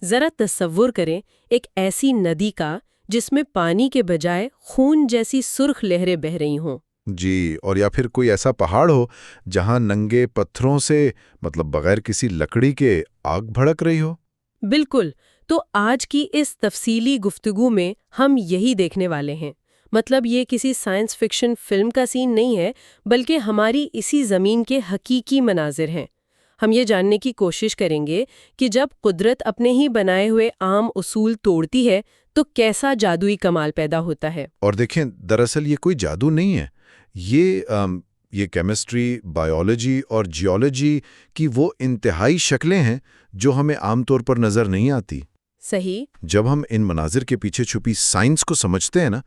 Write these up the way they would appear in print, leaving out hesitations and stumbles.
जरा तसव्वुर करें एक ऐसी नदी का जिसमें पानी के बजाय खून जैसी सुर्ख लहरें बह रही हों। जी, और या फिर कोई ऐसा पहाड़ हो जहां नंगे पत्थरों से मतलब बगैर किसी लकड़ी के आग भड़क रही हो। बिल्कुल। तो आज की इस तफसीली गुफ्तगू में हम यही देखने वाले हैं। मतलब ये किसी साइंस फिक्शन फिल्म का सीन नहीं है, बल्कि हमारी इसी ज़मीन के हकीकी मनाजिर हैं। हम ये जानने की कोशिश करेंगे कि जब कुदरत अपने ही बनाए हुए आम उसूल तोड़ती है तो कैसा जादुई कमाल पैदा होता है। और देखें, दरअसल ये कोई जादू नहीं है। ये केमिस्ट्री, बायोलॉजी और जियोलॉजी की वो इंतहाई शक्लें हैं जो हमें आमतौर पर नज़र नहीं आती। सही। जब हम इन मनाजिर के पीछे छुपी साइंस को समझते हैं ना,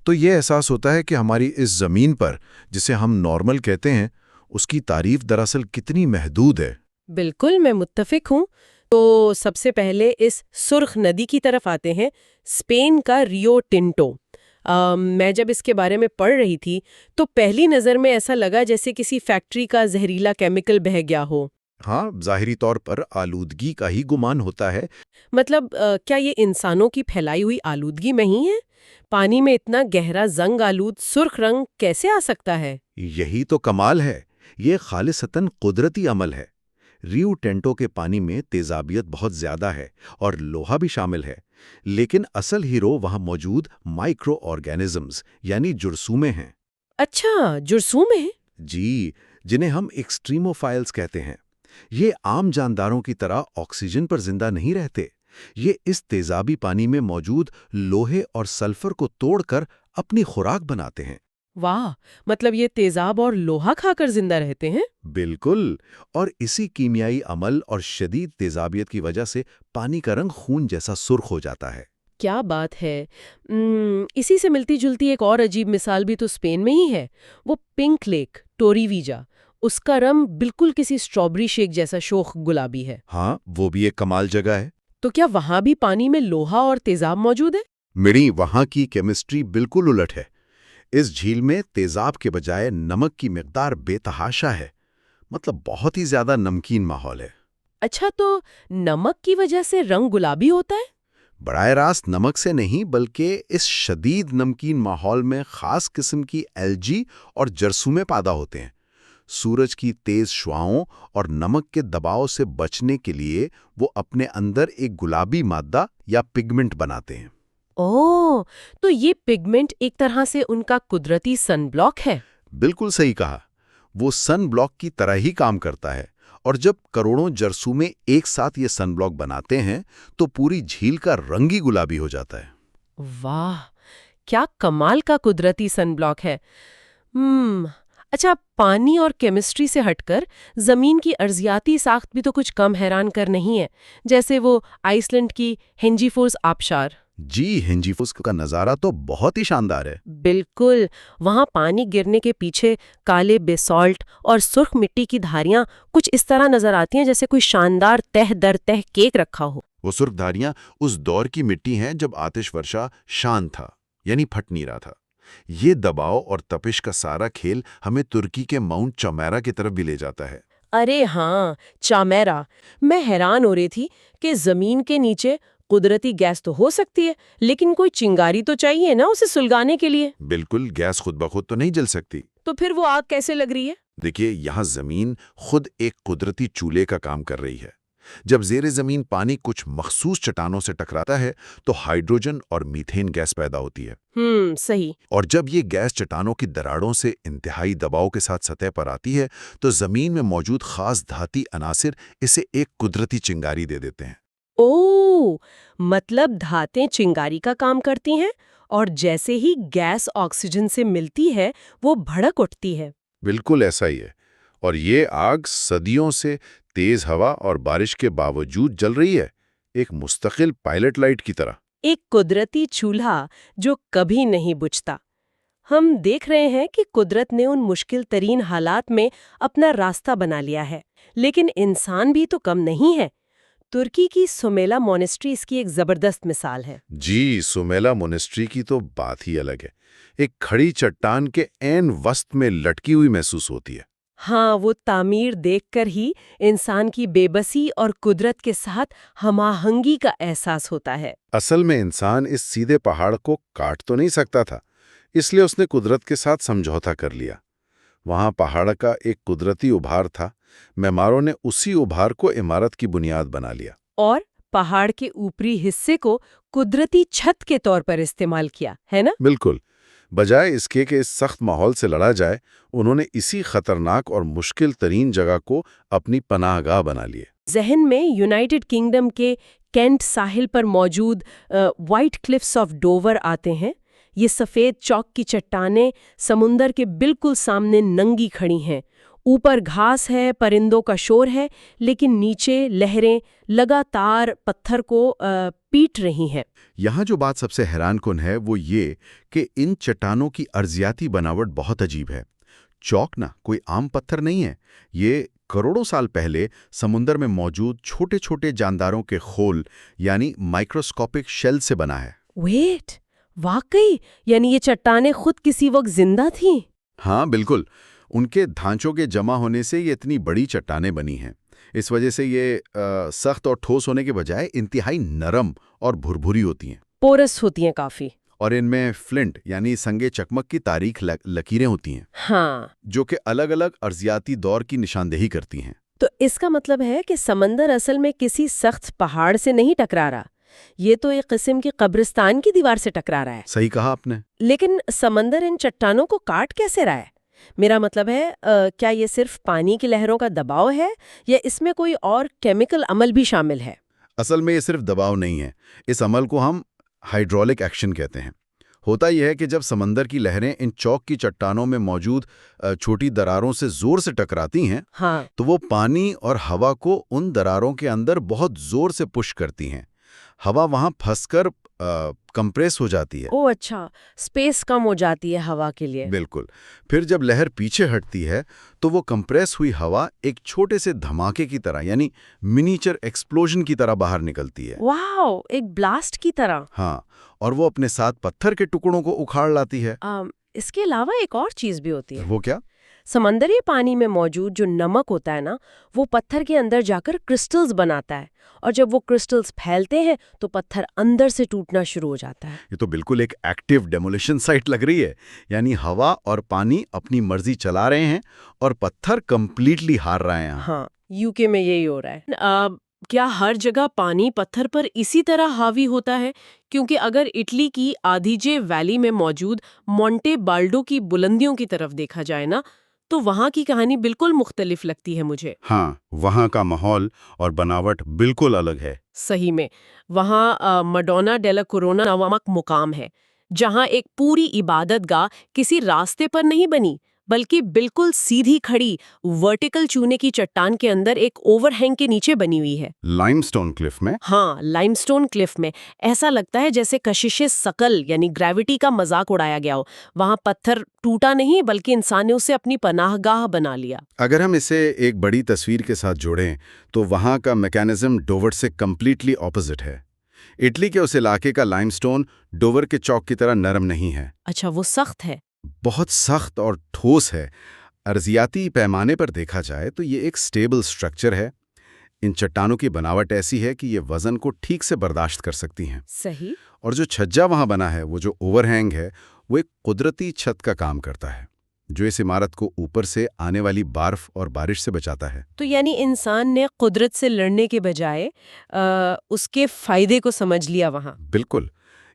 तो ये एहसास होता है कि हमारी इस ज़मीन पर, जिसे हम नॉर्मल कहते हैं, उसकी तारीफ दरअसल कितनी महदूद है। बिल्कुल, मैं मुत्तफिक हूँ। तो सबसे पहले इस सुर्ख नदी की तरफ आते हैं, स्पेन का रियो टिंटो। मैं जब इसके बारे में पढ़ रही थी तो पहली नज़र में ऐसा लगा जैसे किसी फैक्ट्री का जहरीला केमिकल बह गया हो। हाँ, ज़ाहिरी तौर पर आलूदगी का ही गुमान होता है। मतलब क्या ये इंसानों की फैलाई हुई आलूदगी में ही है? पानी में इतना गहरा जंग आलूद सुर्ख रंग कैसे आ सकता है? यही तो कमाल है। ये खालिसतन कुदरती अमल है। रियो टेंटो के पानी में तेजाबियत बहुत ज्यादा है और लोहा भी शामिल है, लेकिन असल हीरो वहां मौजूद माइक्रो ऑर्गेनिजम्स यानी जुर्सूमे हैं। अच्छा, जुर्सूम है? जी, जिन्हें हम एक्सट्रीमोफाइल्स कहते हैं। ये आम जानदारों की तरह ऑक्सीजन पर जिंदा नहीं रहते। ये इस तेजाबी पानी में मौजूद लोहे और सल्फर को तोड़कर अपनी खुराक बनाते हैं। वाह! मतलब ये तेजाब और लोहा खाकर जिंदा रहते हैं? बिल्कुल। और इसी कीमियाई अमल और शदीद तेजाबियत की वजह से पानी का रंग खून जैसा सुर्ख हो जाता है। क्या बात है। इसी से मिलती जुलती एक और अजीब मिसाल भी तो स्पेन में ही है। वो पिंक लेक टोरीवीजा, उसका रंग बिल्कुल किसी स्ट्रॉबेरी शेक जैसा शोख गुलाबी है। हाँ, वो भी एक कमाल जगह है। तो क्या वहां भी पानी में लोहा और तेजाब मौजूद है? मिड़ी वहाँ की केमिस्ट्री बिल्कुल उलट है। इस झील में तेजाब के बजाय नमक की मिकदार बेतहाशा है। मतलब बहुत ही ज्यादा नमकीन माहौल है। अच्छा, तो नमक की वजह से रंग गुलाबी होता है? बराह रास्त नमक से नहीं, बल्कि इस शदीद नमकीन माहौल में खास किस्म की एल्जी और जरसूमे पैदा होते हैं। सूरज की तेज शुआओं और नमक के दबाव से बचने के लिए वो अपने अंदर एक गुलाबी मादा या पिगमेंट बनाते हैं। ओह, तो ये पिगमेंट एक तरह से उनका कुदरती सनब्लॉक है। बिल्कुल सही कहा। वो सन ब्लॉक की तरह ही काम करता है। और जब करोड़ों जरसूमे एक साथ ये सन ब्लॉक बनाते हैं तो पूरी झील का रंग ही गुलाबी हो जाता है। वाह, क्या कमाल का कुदरती सनब्लॉक है। अच्छा, पानी और केमिस्ट्री से हटकर जमीन की अर्जियाती साख्त भी तो कुछ कम हैरान कर नहीं है। जैसे वो आइसलैंड की हेंजीफोर्स आबशार। जी, हेंजीफोस का नज़ारा तो बहुत ही शानदार है। बिल्कुल। वहां पानी गिरने के पीछे काले बेसॉल्ट और सुर्ख मिट्टी की धारियां कुछ इस तरह नजर आती हैं जैसे कोई शानदार तह दर तह केक रखा हो। वो सुर्ख धारियां उस दौर की मिट्टी हैं जब आतिश वर्षा शांत था, यानी फट नहीं रहा था। ये दबाव और तपिश का सारा खेल हमें तुर्की के माउंट चौमेरा की तरफ भी ले जाता है। अरे हाँ, चामेरा। मैं हैरान हो रही थी कि जमीन के नीचे कुदरती गैस तो हो सकती है, लेकिन कोई चिंगारी तो चाहिए ना उसे सुलगाने के लिए। बिल्कुल, गैस खुद ब खुद तो नहीं जल सकती। तो फिर वो आग कैसे लग रही है? देखिए, यहाँ जमीन खुद एक कुदरती चूल्हे का काम कर रही है। जब जेरे जमीन पानी कुछ मखसूस चट्टानों से टकराता है तो हाइड्रोजन और मीथेन गैस पैदा होती है। सही। और जब ये गैस चट्टानों की दरारों से इंतहाई दबाव के साथ सतह पर आती है तो जमीन में मौजूद खास धाती अनासिर इसे एक कुदरती चिंगारी दे देते हैं। ओह, मतलब धातें चिंगारी का काम करती हैं और जैसे ही गैस ऑक्सीजन से मिलती है वो भड़क उठती है। बिल्कुल ऐसा ही है। और ये आग सदियों से तेज हवा और बारिश के बावजूद जल रही है, एक मुस्तकिल पायलट लाइट की तरह। एक कुदरती चूल्हा जो कभी नहीं बुझता। हम देख रहे हैं कि कुदरत ने उन मुश्किल तरीन हालात में अपना रास्ता बना लिया है, लेकिन इंसान भी तो कम नहीं है। तुर्की की सुमेला मोनेस्ट्री इसकी एक जबरदस्त मिसाल है। जी, सुमेला मोनेस्ट्री की तो बात ही अलग है। एक खड़ी चट्टान के ऐन वस्त में लटकी हुई महसूस होती है। हाँ, वो तामीर देखकर ही इंसान की बेबसी और कुदरत के साथ हमाहंगी का एहसास होता है। असल में इंसान इस सीधे पहाड़ को काट तो नहीं सकता था, इसलिए उसने कुदरत के साथ समझौता कर लिया। वहां पहाड़ का एक कुदरती उभार था, मेमारों ने उसी उभार को इमारत की बुनियाद बना लिया। और पहाड़ के ऊपरी हिस्से को कुदरती छत के तौर पर इस्तेमाल किया, है ना? बिल्कुल। बजाय इसके कि इस सख्त माहौल से लड़ा जाए, उन्होंने इसी खतरनाक और मुश्किल तरीन जगह को अपनी पनाहगाह बना लिए। जहन में यूनाइटेड किंगडम के केंट साहिल पर मौजूद व्हाइट क्लिफ्स ऑफ डोवर आते हैं। ये सफ़ेद चौक की चट्टानें समुंदर के बिल्कुल सामने नंगी खड़ी हैं। ऊपर घास है, परिंदों का शोर है, लेकिन नीचे लहरें लगातार पत्थर को पीट रही हैं। यहाँ जो बात सबसे हैरानकुन है वो ये कि इन चट्टानों की अर्जियाती बनावट बहुत अजीब है। चौक ना कोई आम पत्थर नहीं है, ये करोड़ों साल पहले समुंदर में मौजूद छोटे छोटे जानदारों के खोल यानी माइक्रोस्कोपिक शेल से बना है। वेट, वाकई? यानी ये चट्टानें खुद किसी वक्त जिंदा थीं? हाँ बिल्कुल, उनके ढांचों के जमा होने से ये इतनी बड़ी चट्टानें बनी हैं। इस वजह से ये सख्त और ठोस होने के बजाय इंतहाई नरम और भुरभुरी होती हैं। पोरस होती हैं काफी। और इनमें फ्लिंट यानी संगे चकमक की तारीख लकीरें होती हैं, हाँ, जो कि अलग-अलग अर्जियाती दौर की निशानदेही करती हैं। तो इसका मतलब है कि समंदर असल में किसी सख्त पहाड़ से नहीं टकरा रहा, ये तो एक किस्म की कब्रिस्तान की दीवार से टकरा रहा है। सही कहा आपने। लेकिन समंदर इन चट्टानों को काट कैसे रहा है? मेरा मतलब है क्या ये सिर्फ पानी की लहरों का दबाव है या इसमें कोई और केमिकल अमल भी शामिल है? असल में ये सिर्फ दबाव नहीं है, इस अमल को हम हाइड्रोलिक एक्शन कहते हैं। होता यह है कि जब समंदर की लहरें इन चौक की चट्टानों में मौजूद छोटी दरारों से जोर से टकराती हैं, हाँ, तो वो पानी और हवा को उन दरारों के अंदर बहुत जोर से पुश करती हैं। हवा वहां फंसकर कंप्रेस हो जाती है। ओह अच्छा, स्पेस कम हो जाती है हवा के लिए। बिल्कुल। फिर जब लहर पीछे हटती है तो वो कंप्रेस हुई हवा एक छोटे से धमाके की तरह यानी मिनीचर एक्सप्लोजन की तरह बाहर निकलती है। वाओ, एक ब्लास्ट की तरह। हाँ, और वो अपने साथ पत्थर के टुकड़ों को उखाड़ लाती है। इसके अलावा एक और चीज भी होती है। वो क्या? समंदरी पानी में मौजूद जो नमक होता है ना, वो पत्थर के अंदर जाकर क्रिस्टल्स बनाता है, और जब वो क्रिस्टल्स फैलते हैं तो पत्थर अंदर से टूटना शुरू हो जाता है। ये तो बिल्कुल एक एक्टिव डेमोलिशन साइट लग रही है। यानी हवा और पानी अपनी मर्जी चला रहे हैं और पत्थर कंप्लीटली हार रहे हैं। हाँ, यूके में यही हो रहा है। क्या हर जगह पानी पत्थर पर इसी तरह हावी होता है? क्योंकि अगर इटली की आदिजे वैली में मौजूद मोंटे बाल्डो की बुलंदियों की तरफ देखा जाए ना, तो वहाँ की कहानी बिल्कुल मुख्तलिफ लगती है मुझे। हाँ, वहाँ का माहौल और बनावट बिल्कुल अलग है। सही में, वहाँ मडोना डेला कोरोना नामक मुकाम है, जहाँ एक पूरी इबादतगाह किसी रास्ते पर नहीं बनी, बल्कि बिल्कुल सीधी खड़ी वर्टिकल चूने की चट्टान के अंदर एक ओवरहैंग के नीचे बनी हुई है। लाइमस्टोन क्लिफ में? हाँ, लाइमस्टोन क्लिफ में। ऐसा लगता है जैसे कशिशे सकल यानी ग्रेविटी का मजाक उड़ाया गया हो। वहाँ पत्थर टूटा नहीं, बल्कि इंसान ने उसे अपनी पनाहगाह बना लिया। अगर हम इसे एक बड़ी तस्वीर के साथ जोड़ें तो वहाँ का मैकेनिज्म डोवर से कंप्लीटली ऑपोजिट है। इटली के उस इलाके का लाइमस्टोन डोवर के चौक की तरह नरम नहीं है। अच्छा, वो सख्त है। बहुत सख्त और ठोस है। अर्जियाती पैमाने पर देखा जाए तो ये एक स्टेबल स्ट्रक्चर है। इन चट्टानों की बनावट ऐसी है कि ये वजन को ठीक से बर्दाश्त कर सकती हैं। सही। और जो छज्जा वहां बना है, वो जो ओवरहैंग है, वो एक कुदरती छत का काम करता है, जो इस इमारत को ऊपर से आने वाली बर्फ और बारिश से बचाता है। तो यानी इंसान ने कुदरत से लड़ने के बजाय उसके फायदे को समझ लिया वहाँ। बिल्कुल।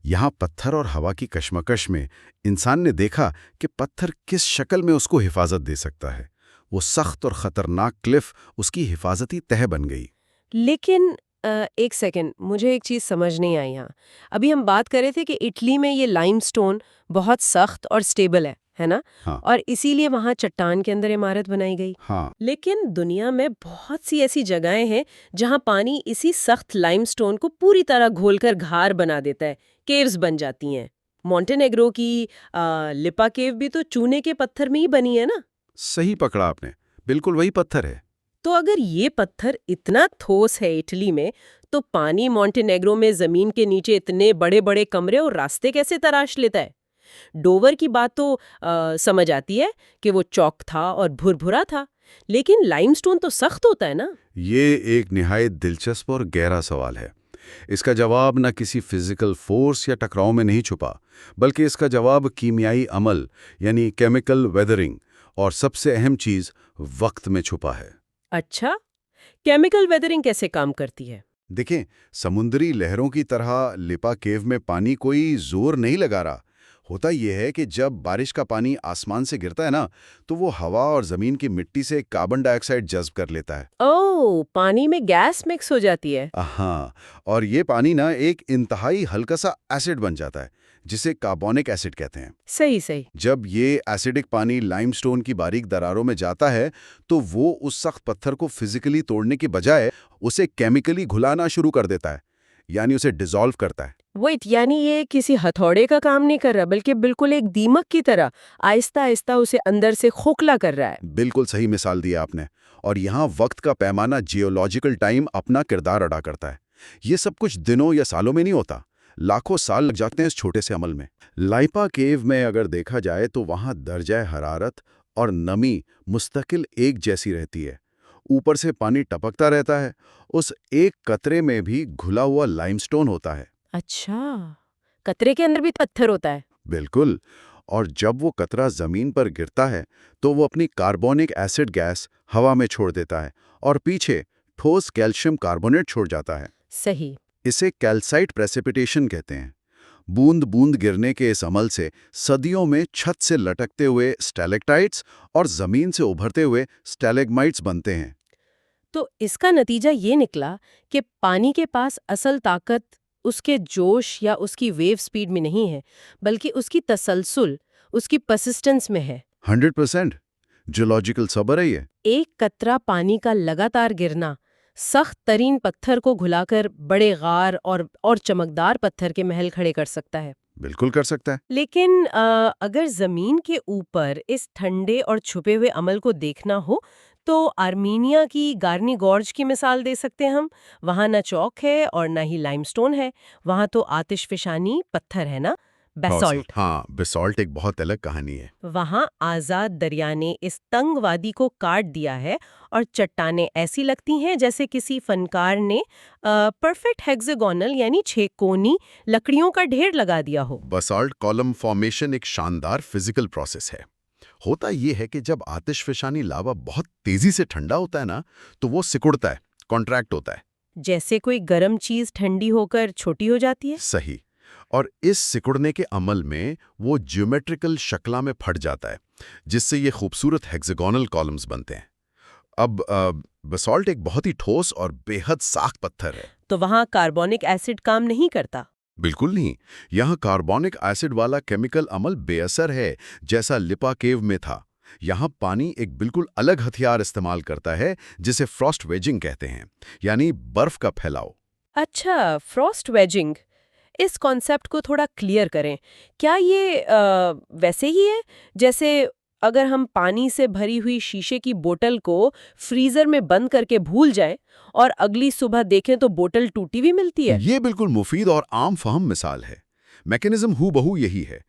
यहाँ पत्थर और हवा की कशमकश में इंसान ने देखा कि पत्थर किस शक्ल में उसको हिफाजत दे सकता है। वो सख्त और खतरनाक क्लिफ उसकी हिफाजती तह बन गई। लेकिन एक सेकंड, मुझे एक चीज़ समझ नहीं आई यहाँ। अभी हम बात कर रहे थे कि इटली में ये लाइमस्टोन बहुत सख्त और स्टेबल है ना? हाँ। और इसीलिए वहाँ चट्टान के अंदर इमारत बनाई गई। हाँ। लेकिन दुनिया में बहुत सी ऐसी जगहें हैं जहाँ पानी इसी सख्त लाइमस्टोन को पूरी तरह घोलकर घार बना देता है, केव्स बन जाती हैं। मोंटेनेग्रो की लिपा केव भी तो चूने के पत्थर में ही बनी है ना? सही पकड़ा आपने, बिल्कुल वही पत्थर है। तो अगर ये पत्थर इतना ठोस है इटली में, तो पानी मोंटेनेग्रो में जमीन के नीचे इतने बड़े बड़े कमरे और रास्ते कैसे तराश लेता है? डोवर की बात तो समझ आती है कि वो चौक था और भुरभुरा था, लेकिन लाइमस्टोन तो सख्त होता है ना? ये एक निहायत दिलचस्प और गहरा सवाल है। इसका जवाब न किसी फिजिकल फोर्स या टकराव में नहीं छुपा, बल्कि इसका जवाब कीमियाई अमल यानी केमिकल वेदरिंग और सबसे अहम चीज वक्त में छुपा है। अच्छा, केमिकल वेदरिंग कैसे काम करती है? देखें, समुद्री लहरों की तरह लिपा केव में पानी कोई जोर नहीं लगा रहा। होता यह है कि जब बारिश का पानी आसमान से गिरता है ना, तो वो हवा और जमीन की मिट्टी से कार्बन डाइऑक्साइड जज्ब कर लेता है। ओह, पानी में गैस मिक्स हो जाती है। हाँ, और ये पानी ना एक इंतहाई हल्का सा एसिड बन जाता है, जिसे कार्बोनिक एसिड कहते हैं। सही सही। जब ये एसिडिक पानी लाइमस्टोन की बारीक दरारों में जाता है, तो वो उस सख्त पत्थर को फिजिकली तोड़ने के बजाय उसे केमिकली घुलाना शुरू कर देता है, यानी उसे डिसॉल्व करता है। वेट, यानी ये किसी हथौड़े का काम नहीं कर रहा, बल्कि बिल्कुल एक दीमक की तरह आहिस्ता आहिस्ता उसे अंदर से खोखला कर रहा है। बिल्कुल सही मिसाल दिया आपने। और यहाँ वक्त का पैमाना, जियोलॉजिकल टाइम, अपना किरदार अदा करता है। ये सब कुछ दिनों या सालों में नहीं होता, लाखों साल लग जाते हैं इस छोटे से अमल में। लाइपा केव में अगर देखा जाए तो वहाँ दर्जा हरारत और नमी मुस्तकिल एक जैसी रहती है। ऊपर से पानी टपकता रहता है, उस एक कतरे में भी घुला हुआ लाइमस्टोन होता है। अच्छा, कतरे के अंदर भी पत्थर होता है? बिल्कुल। और जब वो कतरा जमीन पर गिरता है तो वो अपनी कार्बोनिक एसिड गैस हवा में छोड़ देता है और पीछे ठोस कैल्शियम कार्बोनेट छोड़ जाता है। सही। इसे कैल्साइट प्रेसिपिटेशन कहते हैं। बूंद बूंद गिरने के इस अमल से सदियों में छत से लटकते हुए स्टैलेक्टाइट्स और जमीन से उभरते हुए स्टैलेग्माइट्स बनते हैं। तो इसका नतीजा ये निकला कि पानी के पास असल ताकत उसके जोश या उसकी वेव स्पीड में नहीं है, बल्कि उसकी तसलसल, उसकी परसिस्टेंस में है। 100% जियोलॉजिकल सबर है ये। एक कतरा पानी का लगातार गिरना सख्त तरीन पत्थर को घुलाकर बड़े गार और चमकदार पत्थर के महल खड़े कर सकता है। बिल्कुल कर सकता है। लेकिन अगर जमीन के ऊपर इस ठंडे और छुपे हुए अमल को देखना हो, तो आर्मीनिया की गार्नी गॉर्ज की मिसाल दे सकते हैं हम। वहाँ न चौक है और न ही लाइमस्टोन है, वहाँ तो आतिशफिशानी पत्थर है ना, बेसॉल्ट। हाँ, बेसॉल्ट एक बहुत अलग कहानी है। वहाँ आजाद दरिया ने इस तंग वादी को काट दिया है और चट्टानें ऐसी लगती हैं जैसे किसी फनकार ने परफेक्ट हेक्सागोनल यानी छेकोनी लकड़ियों का ढेर लगा दिया हो। बसाल्ट कॉलम फॉर्मेशन एक शानदार फिजिकल प्रोसेस है। होता यह है कि जब आतिशफिशानी लावा बहुत तेजी से ठंडा होता है ना, तो वो सिकुड़ता है, कॉन्ट्रैक्ट होता है। जैसे कोई गर्म चीज ठंडी होकर छोटी हो जाती है। सही। और इस सिकुड़ने के अमल में वो ज्योमेट्रिकल शक्ला में फट जाता है, जिससे ये खूबसूरत हेक्सागोनल कॉलम्स बनते हैं। अब बसाल्ट एक बहुत ही ठोस और बेहद साख पत्थर है। तो वहाँ कार्बोनिक एसिड काम नहीं करता। बिल्कुल नहीं। यहाँ कार्बोनिक एसिड वाला केमिकल अमल बेअसर है, जैसा लिपा केव में था। यहाँ पानी एक बिल्कुल अलग हथियार इस्तेमाल करता है, जिसे फ्रॉस्ट वेजिंग कहते हैं, यानी बर्फ का फैलाव। अच्छा, फ्रॉस्ट वेजिंग। इस कॉन्सेप्ट को थोड़ा क्लियर करें। क्या ये वैसे ही है जैसे अगर हम पानी से भरी हुई शीशे की बोतल को फ्रीजर में बंद करके भूल जाएं और अगली सुबह देखें तो बोतल टूटी हुई मिलती है? ये बिल्कुल मुफीद और आम फहम मिसाल है। मैकेनिज्म हूबहू यही है।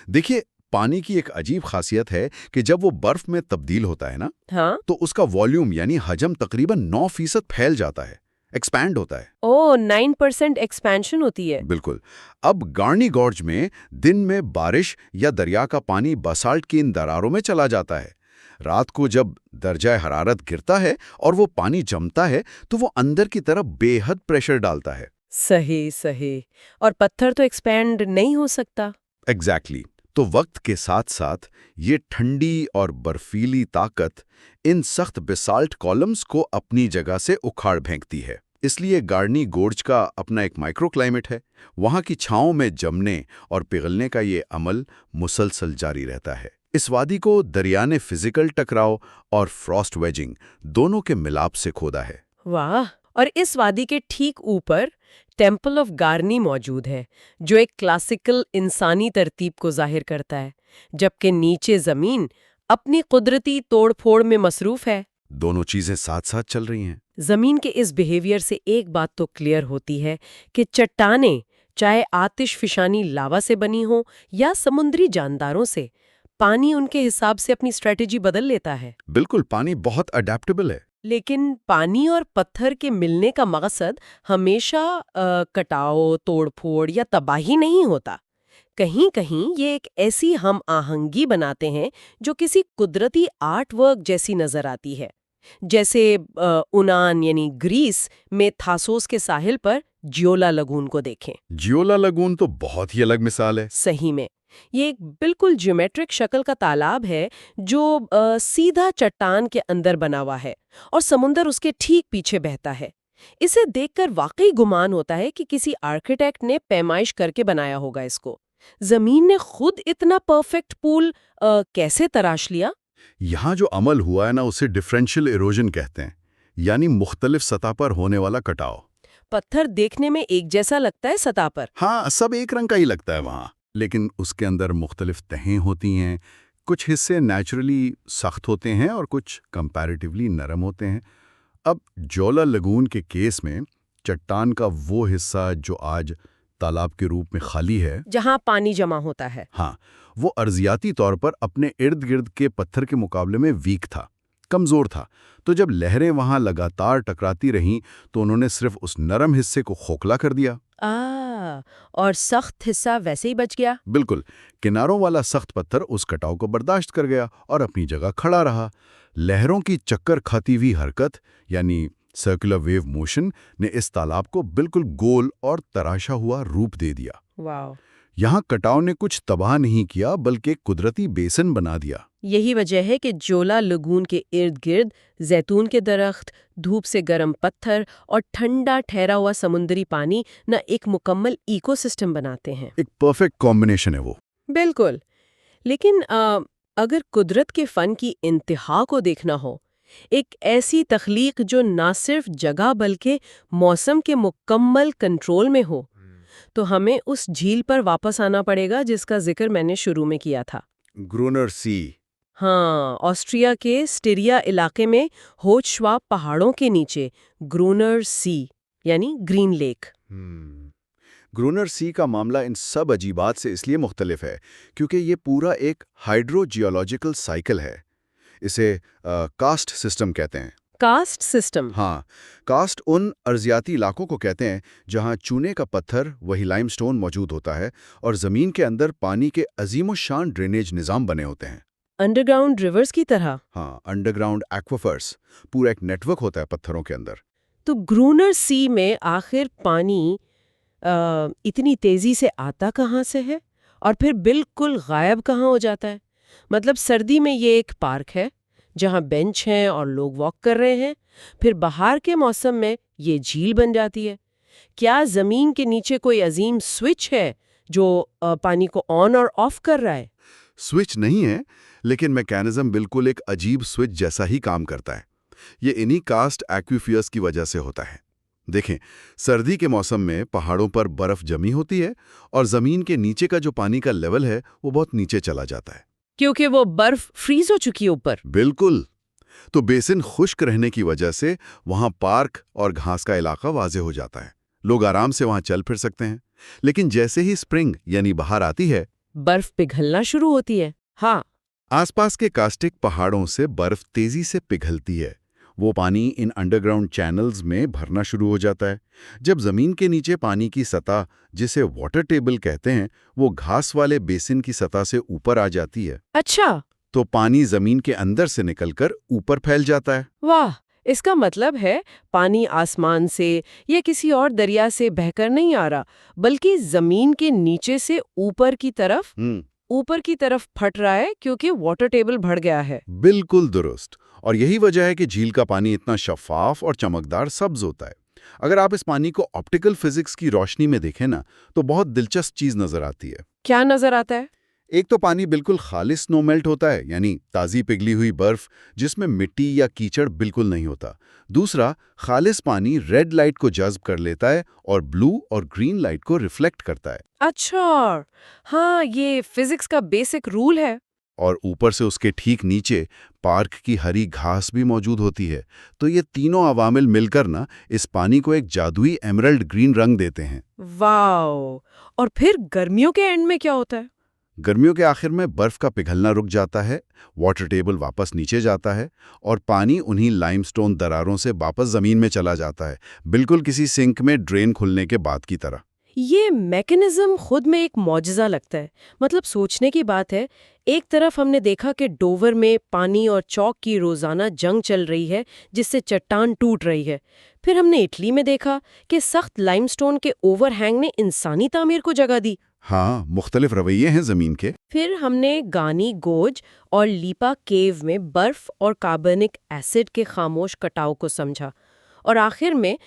देखिए, पानी की एक अजीब खासियत है कि जब वो बर्फ में तब्दील होता है ना, हाँ। तो उसका वॉल्यूम यानी हजम तकरीबन 9% फैल जाता है, एक्सपैंड होता है। ओह, 9% एक्सपेंशन होती है। बिल्कुल। अब गार्नी गॉर्ज में दिन में बारिश या दरिया का पानी बसाल्ट की इन दरारों में चला जाता है। रात को जब दर्जा हरारत गिरता है और वो पानी जमता है, तो वो अंदर की तरफ बेहद प्रेशर डालता है। सही सही। और पत्थर तो एक्सपैंड नहीं हो सकता। एग्जैक्टली। तो वक्त के साथ साथ ये ठंडी और बर्फीली ताकत इन सख्त बेसाल्ट कॉलम्स को अपनी जगह से उखाड़ फेंकती है। इसलिए गार्नी गोर्ज का अपना एक माइक्रोक्लाइमेट है। वहाँ की छांव में जमने और पिघलने का ये अमल मुसलसल जारी रहता है। इस वादी को दरिया ने फिजिकल टकराव और फ्रॉस्ट वेजिंग दोनों के मिलाप से खोदा है। वाह। और इस वादी के ठीक ऊपर टेम्पल ऑफ गार्नी मौजूद है, जो एक क्लासिकल इंसानी तरतीब को जाहिर करता है, जबकि नीचे जमीन अपनी कुदरती तोड़फोड़ में मसरूफ है। दोनों चीजें साथ साथ चल रही हैं। जमीन के इस बिहेवियर से एक बात तो क्लियर होती है कि चट्टानें, चाहे आतिशफिशानी लावा से बनी हो या समुद्री जानदारों से, पानी उनके हिसाब से अपनी स्ट्रेटेजी बदल लेता है। बिल्कुल, पानी बहुत अडेप्टेबल है। लेकिन पानी और पत्थर के मिलने का मकसद हमेशा कटाव, तोड़फोड़ या तबाही नहीं होता। कहीं कहीं ये एक ऐसी हम आहंगी बनाते हैं जो किसी कुदरती आर्ट वर्क जैसी नजर आती है। जैसे उनान यानी ग्रीस में थासोस के साहिल पर जियोला लगून को देखें। जियोला लगून तो बहुत ही अलग मिसाल है। सही में ये एक बिल्कुल ज्योमेट्रिक शक्ल का तालाब है जो सीधा चट्टान के अंदर बना हुआ है और समुंदर उसके ठीक पीछे बहता है। इसे देखकर वाकई गुमान होता है कि किसी आर्किटेक्ट ने पैमाइश करके बनाया होगा इसको। जमीन ने खुद इतना परफेक्ट पूल कैसे तराश लिया? यहाँ जो अमल हुआ है ना, उसे डिफरेंशियल इरोजन कहते हैं, यानी मुख्तलिफ सतह पर होने वाला कटाव। पत्थर देखने में एक जैसा लगता है सतह पर। हाँ, सब एक रंग का ही लगता है वहाँ, लेकिन उसके अंदर मुख्तलिफ तहें होती हैं। कुछ हिस्से नेचुरली सख्त होते हैं और कुछ कंपैरेटिवली नरम होते हैं। अब जोला लगून के केस में चट्टान का वो हिस्सा जो आज तालाब के रूप में खाली है, जहां पानी जमा होता है, हाँ, वो अर्जियाती तौर पर अपने इर्द गिर्द के पत्थर के मुकाबले में वीक था, कमजोर था। तो जब लहरें वहां लगातार टकराती रहीं तो उन्होंने सिर्फ उस नरम हिस्से को खोखला कर दिया। और सख्त हिस्सा वैसे ही बच गया। बिल्कुल, किनारों वाला सख्त पत्थर उस कटाव को बर्दाश्त कर गया और अपनी जगह खड़ा रहा। लहरों की चक्कर खाती हुई हरकत यानी सर्कुलर वेव मोशन ने इस तालाब को बिल्कुल गोल और तराशा हुआ रूप दे दिया। वाह! यहाँ कटाव ने कुछ तबाह नहीं किया बल्कि कुदरती बेसन बना दिया। यही वजह है कि जोला लगून के इर्द गिर्द जैतून के दरख्त, धूप से गर्म पत्थर और ठंडा ठहरा हुआ समुद्री पानी न एक मुकम्मल इकोसिस्टम बनाते हैं। एक परफेक्ट कॉम्बिनेशन है वो। बिल्कुल। लेकिन अगर कुदरत के फन की इंतहा को देखना हो, एक ऐसी तख्लीक जो ना सिर्फ जगह बल्कि मौसम के मुकम्मल कंट्रोल में हो, तो हमें उस झील पर वापस आना पड़ेगा जिसका जिक्र मैंने शुरू में किया था। ग्रूनर सी। हाँ, ऑस्ट्रिया के स्टिरिया इलाके में होचश्वाब पहाड़ों के नीचे ग्रूनर सी यानी ग्रीन लेक। ग्रूनर सी का मामला इन सब अजीबात से इसलिए मुख्तलिफ है क्योंकि ये पूरा एक हाइड्रोजियोलॉजिकल साइकिल है। इसे कास्ट सिस्टम कहते हैं। Caste system? हाँ, कास्ट उन अर्जियाती इलाकों को कहते हैं जहाँ चूने का पत्थर, वही लाइमस्टोन, मौजूद होता है और ज़मीन के अंदर पानी के अजीमोशान ड्रेनेज निज़ाम बने होते हैं। अंडरग्राउंड रिवर्स की तरह? हाँ, अंडरग्राउंड एक्वाफर्स, पूरा एक नेटवर्क होता है पत्थरों के अंदर। तो ग्रूनर सी में आखिर पानी इतनी तेजी से आता कहाँ से है और फिर बिल्कुल गायब कहाँ हो जाता है? मतलब सर्दी में ये एक पार्क है जहाँ बेंच हैं और लोग वॉक कर रहे हैं, फिर बाहर के मौसम में ये झील बन जाती है। क्या जमीन के नीचे कोई अजीम स्विच है जो पानी को ऑन और ऑफ कर रहा है? स्विच नहीं है, लेकिन मैकेनिज्म बिल्कुल एक अजीब स्विच जैसा ही काम करता है। ये इन्हीं कास्ट एक्विफियर्स की वजह से होता है। देखें, सर्दी के मौसम में पहाड़ों पर बर्फ जमी होती है और जमीन के नीचे का जो पानी का लेवल है वो बहुत नीचे चला जाता है क्योंकि वो बर्फ फ्रीज हो चुकी है ऊपर। बिल्कुल। तो बेसिन खुश्क रहने की वजह से वहां पार्क और घास का इलाका वाजे हो जाता है। लोग आराम से वहां चल फिर सकते हैं। लेकिन जैसे ही स्प्रिंग यानी बाहर आती है, बर्फ पिघलना शुरू होती है। हाँ, आसपास के कास्टिक पहाड़ों से बर्फ तेजी से पिघलती है। वो पानी इन अंडरग्राउंड चैनल्स में भरना शुरू हो जाता है। जब जमीन के नीचे पानी की सतह, जिसे वाटर टेबल कहते हैं, वो घास वाले बेसिन की सतह से ऊपर आ जाती है, अच्छा, तो पानी जमीन के अंदर से निकलकर ऊपर फैल जाता है। वाह! इसका मतलब है पानी आसमान से या किसी और दरिया से बहकर नहीं आ रहा, बल्कि जमीन के नीचे से ऊपर की तरफ फट रहा है क्योंकि वाटर टेबल बढ़ गया है। बिल्कुल दुरुस्त। और यही वजह है कि झील का पानी इतना शफाफ और चमकदार सब्ज होता है। अगर आप इस पानी को ऑप्टिकल फिजिक्स की रोशनी में देखें ना, तो बहुत दिलचस्प चीज नजर आती है। क्या नजर आता है? एक तो पानी बिल्कुल खालिस स्नो मेल्ट होता है, यानी ताज़ी पिघली हुई बर्फ जिसमें मिट्टी या कीचड़ बिल्कुल नहीं होता। दूसरा, खालिस पानी रेड लाइट को जज्ब कर लेता है और ब्लू और ग्रीन लाइट को रिफ्लेक्ट करता है। अच्छा, हाँ, ये फिजिक्स का बेसिक रूल है। और ऊपर से उसके ठीक नीचे पार्क की हरी घास भी मौजूद होती है। तो ये तीनों अवामिल मिलकर ना इस पानी को एक जादुई एमरल्ड ग्रीन रंग देते हैं। वाओ! और फिर गर्मियों के एंड में क्या होता है? गर्मियों के आखिर में बर्फ का पिघलना रुक जाता है, वाटर टेबल वापस नीचे जाता है और पानी उन्हीं लाइमस्टोन दरारों से वापस जमीन में चला जाता है, बिल्कुल किसी सिंक में ड्रेन खुलने के बाद की तरह। ये मैकेनिज्म खुद में एक मौजज़ा लगता है। मतलब सोचने की बात है, एक तरफ हमने देखा कि डोवर में पानी और चॉक की रोजाना जंग चल रही है जिससे चट्टान टूट रही है। फिर हमने इटली में देखा कि सख्त लाइमस्टोन के ओवरहैंग ने इंसानी तामीर को जगह दी। हाँ, मुख्तलिफ रवैये हैं ज़मीन के। फिर हमने गानी गोज और लीपा केव में बर्फ और कार्बनिक एसिड के खामोश कटाव को समझा। और आखिर में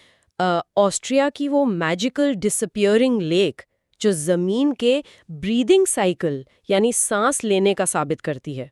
ऑस्ट्रिया की वो मैजिकल डिसअपियरिंग लेक जो जमीन के ब्रीदिंग साइकिल यानी सांस लेने का साबित करती है।